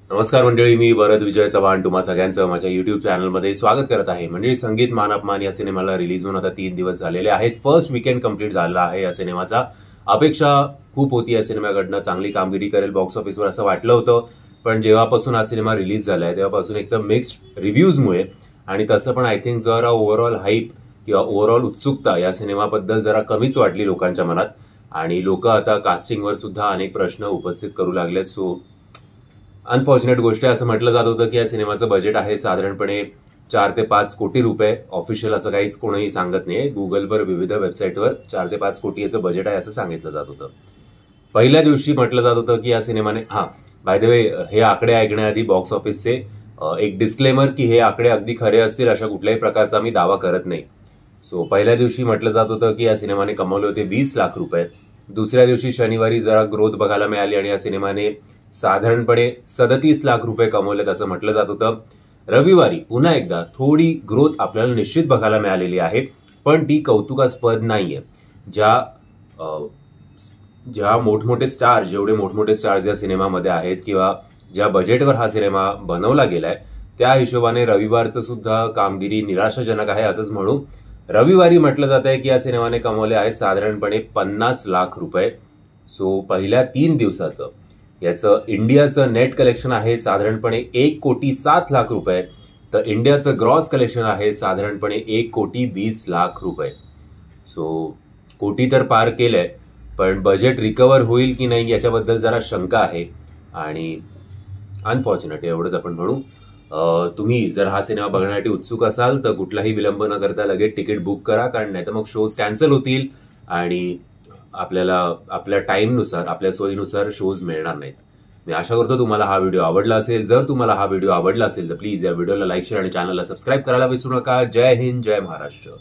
नमस्कार मंडळी, मी वरद विजय चव्हाण तुम्हा सगळ्यांचं माझ्या युट्यूब चॅनलमध्ये स्वागत करत आहे. मंडळी, संगीत मान अपमान या सिनेमाला रिलीज होऊन आता 3 दिवस झालेले आहेत. फर्स्ट वीकेंड कंप्लीट झाला आहे या सिनेमाचा. अपेक्षा खूप होती या सिनेमाकडनं, चांगली कामगिरी करेल बॉक्स ऑफिसवर असं वाटलं होतं. पण जेव्हापासून हा सिनेमा रिलीज झालाय तेव्हापासून एकदम मिक्स्ड रिव्ह्यूजमुळे आणि तसं पण आय थिंक जरा ओव्हरऑल हाईप किंवा ओव्हरऑल उत्सुकता या सिनेमाबद्दल जरा कमीच वाटली लोकांच्या मनात आणि लोक आता कास्टिंगवर सुद्धा अनेक प्रश्न उपस्थित करू लागलेत. सो अनफॉर्च्युनेट गोष्ट आहे. असं म्हटलं जात होतं की या सिनेमाचं बजेट आहे साधारणपणे 4 ते 5 कोटी रुपये. ऑफिशियल असं काहीच कोणीही सांगत नाही. गुगलवर विविध वेबसाईटवर 4 ते 5 कोटी याचं बजेट आहे असं सांगितलं जात होतं. पहिल्या दिवशी म्हटलं जात होतं की या सिनेमाने बाय द वे, हे आकडे ऐकण्याआधी बॉक्स ऑफिसचे एक डिस्क्लेमर की हे आकडे अगदी खरे असतील अशा कुठल्याही प्रकारचा मी दावा करत नाही. सो पहिल्या दिवशी म्हटलं जात होतं की या सिनेमाने कमवले होते 20 लाख रुपये. दुसऱ्या दिवशी शनिवारी जरा ग्रोथ बघायला मिळाली आणि या सिनेमाने साधारणपणे 37 लाख रुपये कमवलेत असं म्हटलं जात होतं. रविवारी पुन्हा एकदा थोडी ग्रोथ आपल्याला निश्चित बघायला मिळालेली आहे, पण ती कौतुकास्पद नाहीये. जेवढे मोठमोठे स्टार्स या सिनेमामध्ये आहेत किंवा ज्या बजेटवर हा सिनेमा बनवला गेलाय त्या हिशोबाने रविवारचं सुद्धा कामगिरी निराशाजनक आहे असंच म्हणू. रविवारी म्हटलं जात आहे की या सिनेमाने कमवले आहेत साधारणपणे 50 लाख रुपये. सो पहिल्या 3 दिवसाचं याचं इंडियाचं नेट कलेक्शन आहे साधारणपणे 1,07,00,000 रुपये, तर इंडियाचं ग्रॉस कलेक्शन आहे साधारणपणे 1,20,00,000 रुपये. सो कोटी तर पार केलंय, पण बजेट रिकव्हर होईल की नाही याच्याबद्दल जरा शंका आहे आणि अनफॉर्च्युनेट एवढंच आपण म्हणू. तुम्ही जर हा सिनेमा बघण्यासाठी उत्सुक असाल तर कुठलाही विलंब न करता लगेच तिकीट बुक करा, कारण नाही तर मग शोज कॅन्सल होतील आणि आपल्याला आपल्या टाइमनुसार आपल्या सोयीनुसार शोज मिळणार नाहीत. मी आशा करतो तुम्हाला हा व्हिडिओ आवडला असेल. जर तुम्हाला हा व्हिडिओ आवडला असेल तर प्लीज या व्हिडिओला लाईक, शेअर आणि चॅनलला सबस्क्राईब करायला विसरू नका. जय हिंद, जय महाराष्ट्र.